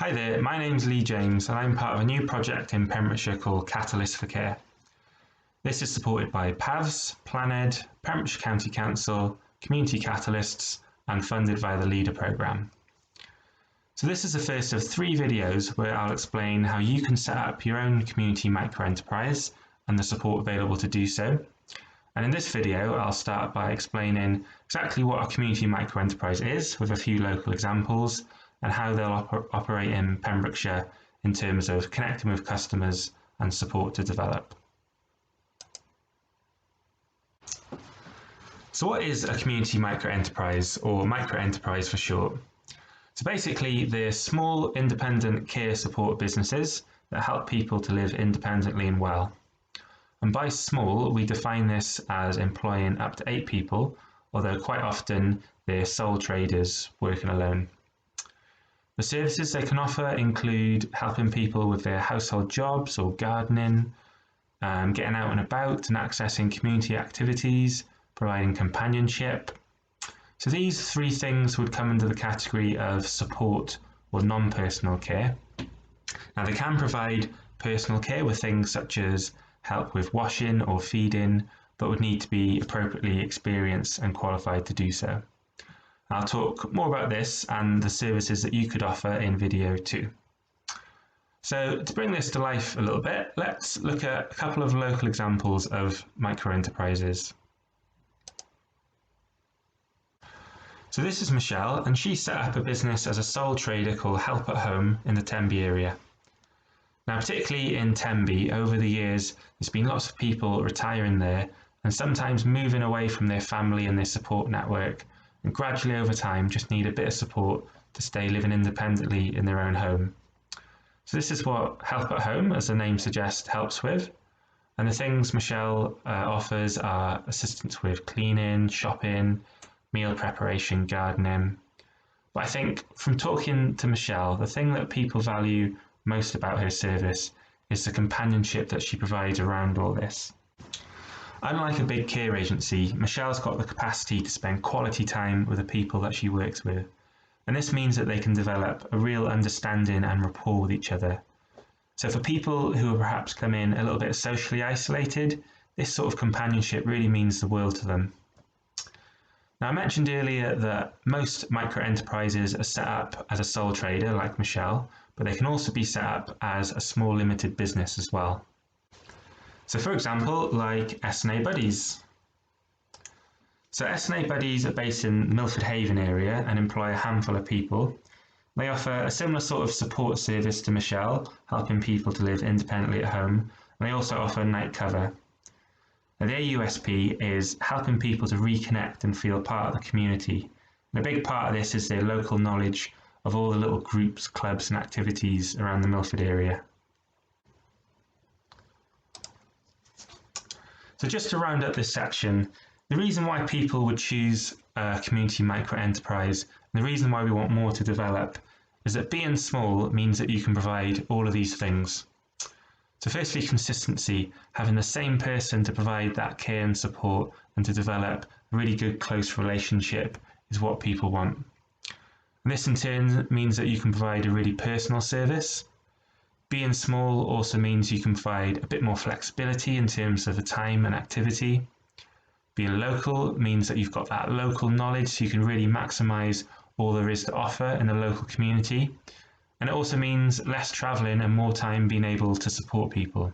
Hi there, my name's Lee James and I'm part of a new project in Pembrokeshire called Catalyst for Care. This is supported by PAVS, PlanEd, Pembrokeshire County Council, Community Catalysts and funded via the LEADER programme. So this is the first of 3 videos where I'll explain how you can set up your own community microenterprise and the support available to do so. And in this video I'll start by explaining exactly what a community microenterprise is with a few local examples and how they'll operate in Pembrokeshire in terms of connecting with customers and support to develop. So what is a community microenterprise, or microenterprise for short? So basically they're small independent care support businesses that help people to live independently and well. And by small we define this as employing up to 8 people, although quite often they're sole traders working alone. The services they can offer include helping people with their household jobs or gardening, getting out and about and accessing community activities, providing companionship. So these 3 things would come under the category of support or non-personal care. Now they can provide personal care with things such as help with washing or feeding, but would need to be appropriately experienced and qualified to do so. I'll talk more about this and the services that you could offer in video 2. So to bring this to life a little bit, let's look at a couple of local examples of microenterprises. So this is Michelle, and she set up a business as a sole trader called Help at Home in the Tenby area. Now particularly in Tenby, over the years there's been lots of people retiring there and sometimes moving away from their family and their support network, and gradually over time just need a bit of support to stay living independently in their own home. So this is what Help at Home, as the name suggests, helps with. And the things Michelle offers are assistance with cleaning, shopping, meal preparation, gardening. But I think from talking to Michelle, the thing that people value most about her service is the companionship that she provides around all this. Unlike a big care agency, Michelle's got the capacity to spend quality time with the people that she works with, and this means that they can develop a real understanding and rapport with each other. So for people who have perhaps come in a little bit socially isolated, this sort of companionship really means the world to them. Now I mentioned earlier that most microenterprises are set up as a sole trader like Michelle, but they can also be set up as a small limited business as well. So for example, like S&A Buddies. So S&A Buddies are based in Milford Haven area and employ a handful of people. They offer a similar sort of support service to Michelle, helping people to live independently at home, and they also offer night cover. Now, their USP is helping people to reconnect and feel part of the community. And a big part of this is their local knowledge of all the little groups, clubs and activities around the Milford area. So just to round up this section, the reason why people would choose a community microenterprise and the reason why we want more to develop is that being small means that you can provide all of these things. So firstly, consistency, having the same person to provide that care and support and to develop a really good close relationship is what people want. And this in turn means that you can provide a really personal service. Being small also means you can provide a bit more flexibility in terms of the time and activity. Being local means that you've got that local knowledge so you can really maximise all there is to offer in the local community. And it also means less travelling and more time being able to support people.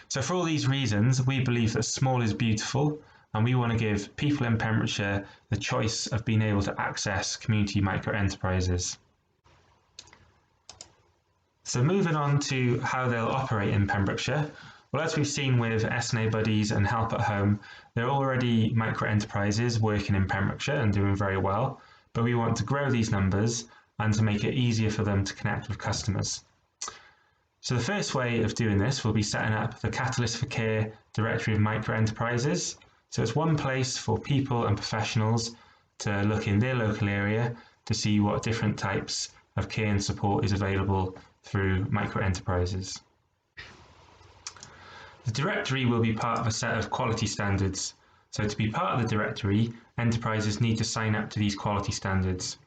So for all these reasons, we believe that small is beautiful and we want to give people in Pembrokeshire the choice of being able to access community microenterprises. So moving on to how they'll operate in Pembrokeshire, well, as we've seen with S&A Buddies and Help at Home, they're already microenterprises working in Pembrokeshire and doing very well, but we want to grow these numbers and to make it easier for them to connect with customers. So the first way of doing this will be setting up the Catalyst for Care directory of microenterprises. So it's one place for people and professionals to look in their local area to see what different types of care and support is available through microenterprises. The directory will be part of a set of quality standards. So to be part of the directory, enterprises need to sign up to these quality standards.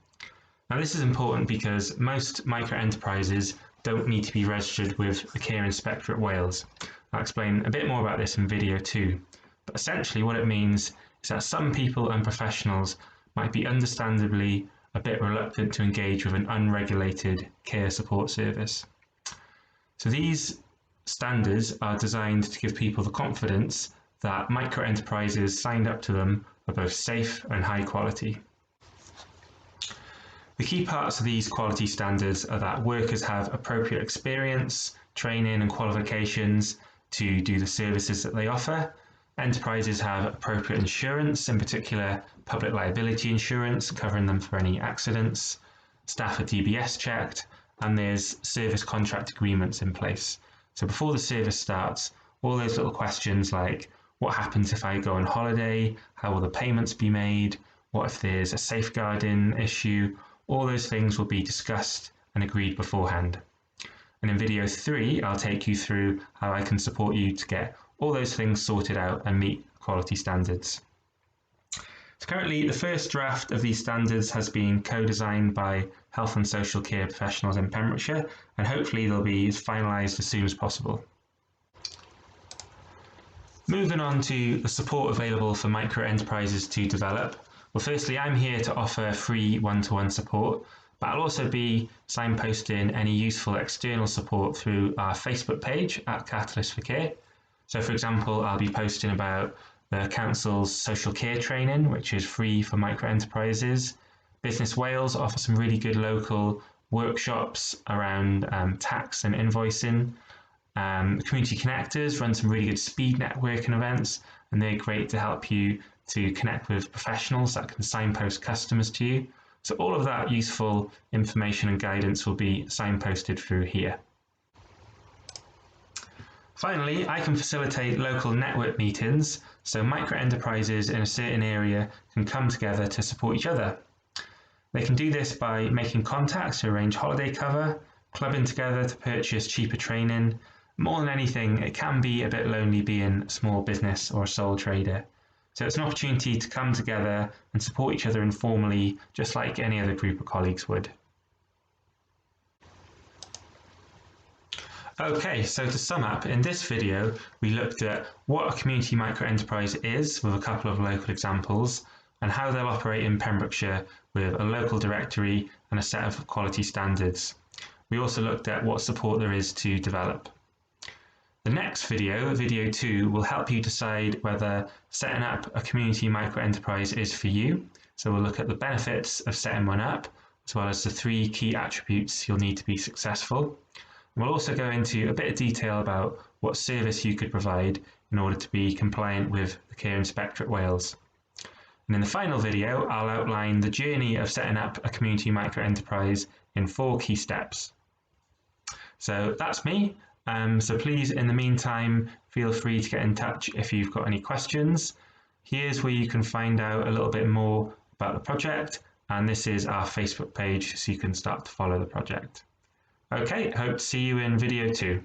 Now this is important because most micro-enterprises don't need to be registered with the Care Inspectorate Wales. I'll explain a bit more about this in video 2. But essentially what it means is that some people and professionals might be understandably a bit reluctant to engage with an unregulated care support service. So these standards are designed to give people the confidence that micro-enterprises signed up to them are both safe and high quality. The key parts of these quality standards are that workers have appropriate experience, training and qualifications to do the services that they offer. Enterprises have appropriate insurance, in particular public liability insurance, covering them for any accidents. Staff are DBS checked, and there's service contract agreements in place. So before the service starts, all those little questions like what happens if I go on holiday, how will the payments be made, what if there's a safeguarding issue, all those things will be discussed and agreed beforehand. And in video 3, I'll take you through how I can support you to get all those things sorted out and meet quality standards. So currently, the first draft of these standards has been co-designed by health and social care professionals in Pembrokeshire, and hopefully they'll be finalised as soon as possible. Moving on to the support available for micro-enterprises to develop. Well, firstly, I'm here to offer free one-to-one support, but I'll also be signposting any useful external support through our Facebook page at Catalyst for Care. So for example, I'll be posting about the Council's social care training, which is free for micro-enterprises. Business Wales offer some really good local workshops around tax and invoicing. Community Connectors run some really good speed networking events, and they're great to help you to connect with professionals that can signpost customers to you. So all of that useful information and guidance will be signposted through here. Finally, I can facilitate local network meetings, so micro-enterprises in a certain area can come together to support each other. They can do this by making contacts to arrange holiday cover, clubbing together to purchase cheaper training. More than anything, it can be a bit lonely being a small business or a sole trader. So it's an opportunity to come together and support each other informally, just like any other group of colleagues would. Okay, so to sum up, in this video, we looked at what a community micro-enterprise is with a couple of local examples, and how they'll operate in Pembrokeshire with a local directory and a set of quality standards. We also looked at what support there is to develop. The next video, video 2, will help you decide whether setting up a community micro-enterprise is for you. So we'll look at the benefits of setting one up, as well as the 3 key attributes you'll need to be successful. And we'll also go into a bit of detail about what service you could provide in order to be compliant with the Care Inspectorate Wales. And in the final video, I'll outline the journey of setting up a community micro-enterprise in 4 key steps. So that's me. So please, in the meantime, feel free to get in touch if you've got any questions. Here's where you can find out a little bit more about the project, and this is our Facebook page so you can start to follow the project. Okay, hope to see you in video 2.